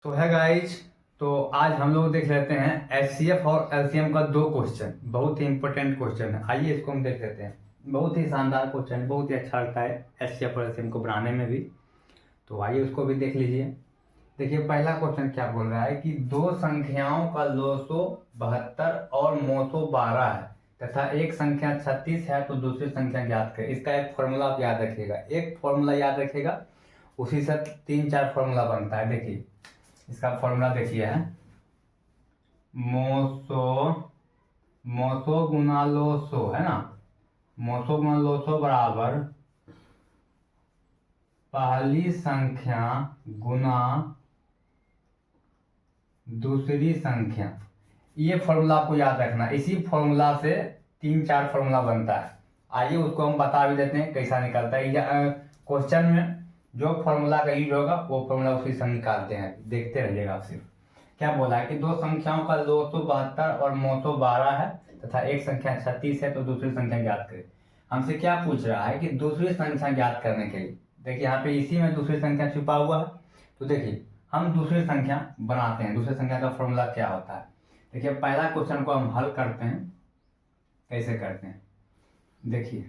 तो है गाइज। तो आज हम लोग देख लेते हैं एचसीएफ और एलसीएम का दो क्वेश्चन, बहुत ही इंपॉर्टेंट क्वेश्चन है। आइए इसको हम देख लेते हैं। बहुत ही शानदार क्वेश्चन है, बहुत ही अच्छा लगता है एचसीएफ और एलसीएम को बनाने में भी। तो आइए उसको भी देख लीजिए। देखिए पहला क्वेश्चन क्या बोल रहा है कि दो संख्याओं का लोसो 72 और मोसो 12 है तथा एक संख्या 36 है, तो दूसरी संख्या ज्ञात करें। इसका एक फॉर्मूला आप याद रखिएगा, एक फॉर्मूला याद रखिएगा, उसी से 3-4 फॉर्मूला बनता है। देखिए इसका फॉर्मूला देखिए है मोसो मोसो गुना लोसो, है ना। मोसो गुना लोसो बराबर पहली संख्या गुना दूसरी संख्या। ये फॉर्मूला आपको याद रखना, इसी फॉर्मूला से 3-4 फॉर्मूला बनता है। आइए उसको हम बता भी देते हैं कैसा निकलता है। क्वेश्चन में जो फॉर्मूला का यूज होगा वो फॉर्मूला उसी से हम निकालते हैं, देखते रहिएगा आप सिर्फ। क्या बोला है कि दो संख्याओं का 272 और 912 है तथा एक संख्या 36 है, तो दूसरी संख्या ज्ञात करें। हमसे क्या पूछ रहा है कि दूसरी संख्या ज्ञात करने के लिए। देखिए यहाँ पे इसी में दूसरी संख्या छुपा हुआ है। तो देखिए हम दूसरी संख्या बनाते हैं। दूसरी संख्या का फॉर्मूला क्या होता है, देखिए पहला क्वेश्चन को हम हल करते हैं। कैसे करते हैं देखिए,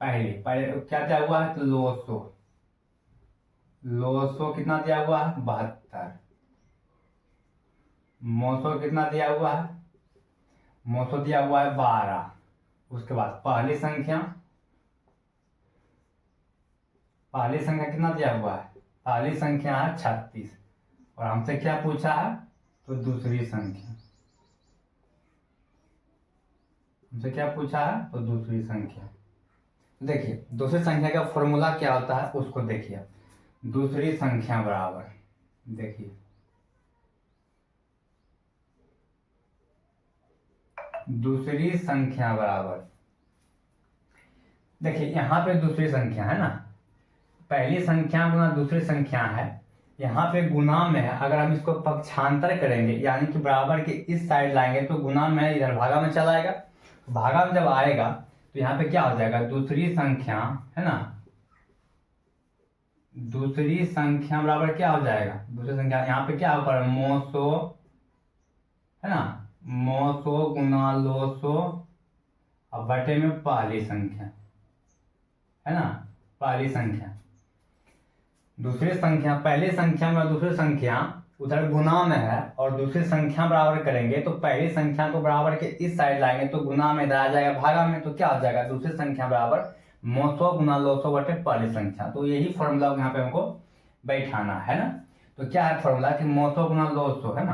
पहले पहले क्या दिया हुआ है, तो लोसो लोसो कितना दिया हुआ है 72। मोसो कितना दिया हुआ है, मोसो दिया हुआ है 12। उसके बाद पहली संख्या कितना दिया हुआ है, पहली संख्या है 36 और हमसे क्या पूछा है, तो दूसरी संख्या। हमसे क्या पूछा है, तो दूसरी संख्या। देखिए दूसरी संख्या का फॉर्मूला क्या होता है उसको देखिए। दूसरी संख्या बराबर, देखिए दूसरी संख्या बराबर, देखिए यहाँ पे दूसरी संख्या है ना, पहली संख्या गुना दूसरी संख्या है। यहाँ पे गुना में है, अगर हम इसको पक्षांतर करेंगे यानी कि बराबर के इस साइड लाएंगे तो गुना में इधर भागा में चला आएगा। भागा में जब आएगा तो यहाँ पे क्या हो जाएगा, दूसरी संख्या है ना, दूसरी संख्या बराबर क्या हो जाएगा, दूसरी संख्या यहाँ पे क्या होगा, मोसो है ना, मोसो गुना लोसो और बटे में पहली संख्या है ना, पहली संख्या। दूसरी संख्या पहली संख्या में दूसरी संख्या उधर गुना में है और दूसरी संख्या बराबर करेंगे तो पहली संख्या को बराबर के इस साइड लाएंगे तो गुना में इधर आ जाएगा भागा में, तो क्या हो जाएगा, दूसरी संख्या बराबर मोसो गुना लोसो बटे पहली संख्या। तो यही फॉर्मूला यहाँ पे हमको बैठाना है ना। तो क्या है फॉर्मूला कि मोसो गुना लोसो है ना,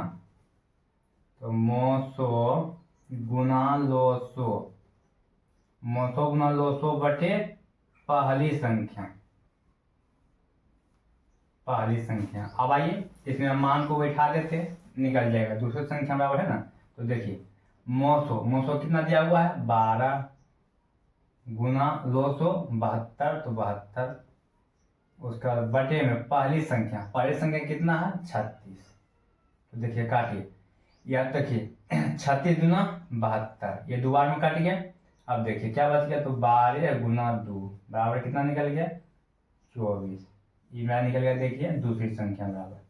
तो मोसो गुना लोसो, मोसो गुना लोसो बटे पहली संख्या, पहली संख्या। अब आइए इसमें हम मान को बैठा देते, निकल जाएगा दूसरी संख्या बराबर है ना। तो देखिए मोसो मोसो कितना दिया हुआ है 12 गुना लोसो 72, तो 72 उसका बटे में पहली संख्या कितना है 36। तो देखिए काटिए, या देखिए 36 गुना 72, ये दो बार में काट गया। अब देखिए क्या बच गया, तो 12 गुना 2 बराबर कितना निकल गया 24। ये मेरा निकल गया, देखिए दूसरी संख्या बराबर,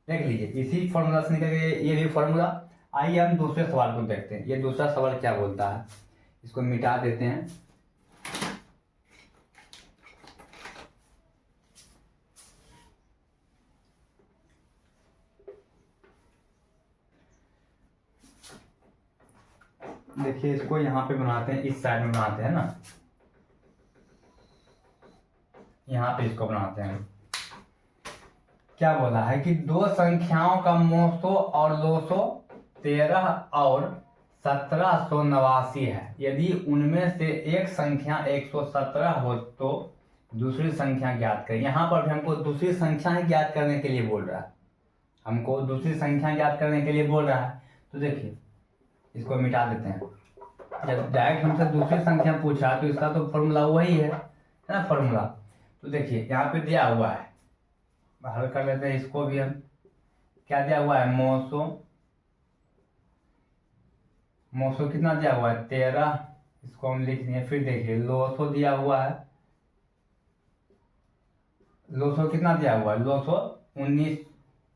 देख लीजिए इसी फॉर्मूला से निकल गया ये भी फॉर्मूला। आइए हम दूसरे सवाल को देखते हैं। ये दूसरा सवाल क्या बोलता है, इसको मिटा देते हैं। देखिए इसको यहाँ पे बनाते हैं, इस साइड में बनाते हैं ना, यहाँ पे इसको बनाते हैं। क्या बोला है कि दो संख्याओं का मोसो और लोसो 13 और 1789 है। यदि उनमें से एक संख्या 117 हो तो दूसरी संख्या ज्ञात करें। यहाँ पर भी हमको दूसरी संख्या ही ज्ञात करने के लिए बोल रहा है, हमको दूसरी संख्या ज्ञात करने के लिए बोल रहा है। तो देखिए इसको मिटा देते हैं। जब डायरेक्ट हमसे दूसरी संख्या पूछा तो इसका तो फॉर्मूला वही है ना, फॉर्मूला। तो देखिए यहाँ पे दिया हुआ है, हल कर लेते हैं इसको भी हम। क्या दिया हुआ है, मोसो मोसो कितना दिया हुआ है 13, इसको हम लिख दिए। फिर देखिए लोसो दिया हुआ है, लोसो कितना दिया हुआ है, लोसो 19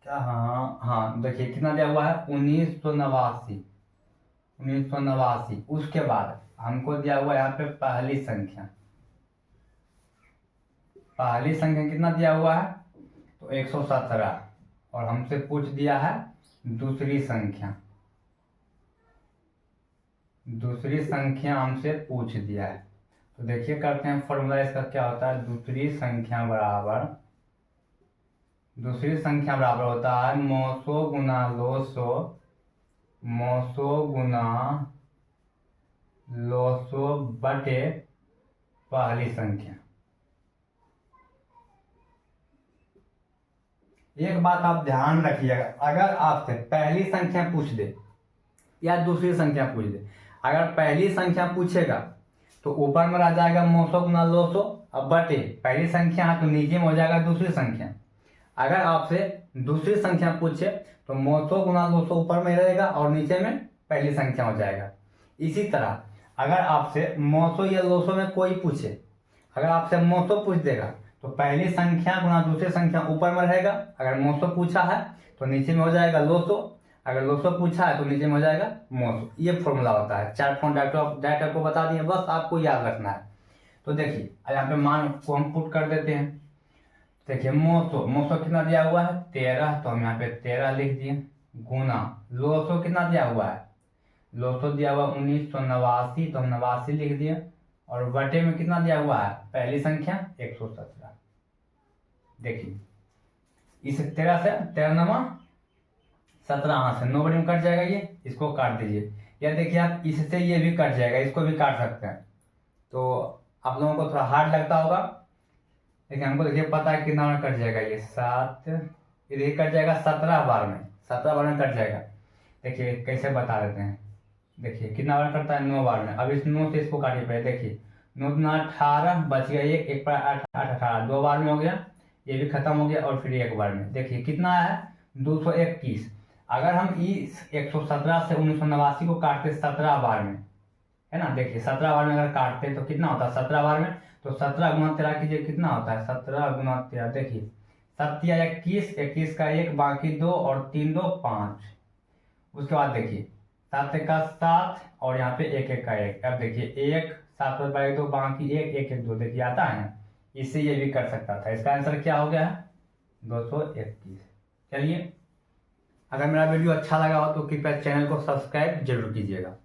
क्या, हाँ हाँ देखिए कितना दिया हुआ है 1989। 1989 उसके बाद हमको दिया हुआ है यहाँ पे पहली संख्या। पहली संख्या कितना दिया हुआ है तो 117। और हमसे पूछ दिया है दूसरी संख्या। दूसरी संख्या हमसे पूछ दिया है। तो देखिए करते हैं फॉर्मूला इसका क्या होता है। दूसरी संख्या बराबर होता है 900 गुना 200, 900 गुना 200 बटे पहली संख्या। एक बात आप ध्यान रखिएगा, अगर आपसे पहली संख्या पूछ दे या दूसरी संख्या पूछ दे, अगर पहली संख्या पूछेगा तो ऊपर में रह जाएगा 900 गुना 200, अब बटे पहली संख्या है तो नीचे में हो जाएगा दूसरी संख्या। अगर आपसे दूसरी संख्या पूछे तो 900 गुना 200 ऊपर में रहेगा और नीचे में पहली संख्या हो जाएगा। इसी तरह अगर आपसे 900 या 200 में कोई पूछे, अगर आपसे 900 पूछ देगा तो पहली संख्या गुना दूसरी संख्या ऊपर में रहेगा। अगर 900 पूछा है तो नीचे में हो जाएगा 200, अगर 200 पूछा है तो नीचे में हो जाएगा 900। ये फॉर्मूला होता है। 4 पॉइंट डायरेक्ट आपको बता दिए, बस आपको याद रखना है। तो देखिए यहाँ पे मान को हम पुट कर देते हैं। देखिए 900 कितना दिया हुआ है 13, तो हम यहाँ पे 13 लिख दिए, गुना 200 कितना दिया हुआ है 200 दिया हुआ 1989, तो हम 89 लिख दिए, और बटे में कितना दिया हुआ है पहली संख्या 117। देखिए इस 13 से 13 नमा 17, हाँ से 9 बटे में कट जाएगा, ये इसको काट दीजिए। या देखिए आप इससे ये भी कट जाएगा, इसको भी काट सकते हैं। तो आप लोगों को थोड़ा हार्ड लगता होगा, लेकिन हमको देखिए पता है कितना बार कट जाएगा। ये 7, ये देखिए कट जाएगा 17 बार में, 17 बार में कट जाएगा। देखिए कैसे बता देते हैं। देखिए कितना बार करता है 9 बार में। अब इस 9 से इसको काटिए पहले। देखिए 9 दूना 18, बच गया एक पर 8 18, 2 बार में हो गया, ये भी खत्म हो गया, और फिर एक बार में। देखिए कितना है 221। अगर हम इस 117 से 1989 को काटते 17 बार में, है ना, देखिए 17 बार में अगर काटते तो कितना होता है 17 बार में, तो 17 गुना 13 कीजिए कितना होता है 17 गुना 13। देखिए 7 या 21, 21 का 1 बाकी 2 और 3 2 5। उसके बाद देखिए 7 का 7 और यहाँ पे 1 1 का 1। अब देखिए 1 7 पर बाकी 2 बाकी 1 1 1 2, देखिए आता है ना, इससे ये भी कर सकता था। इसका आंसर क्या हो गया है 221। चलिए, अगर मेरा वीडियो अच्छा लगा हो तो कृपया चैनल को सब्सक्राइब जरूर कीजिएगा।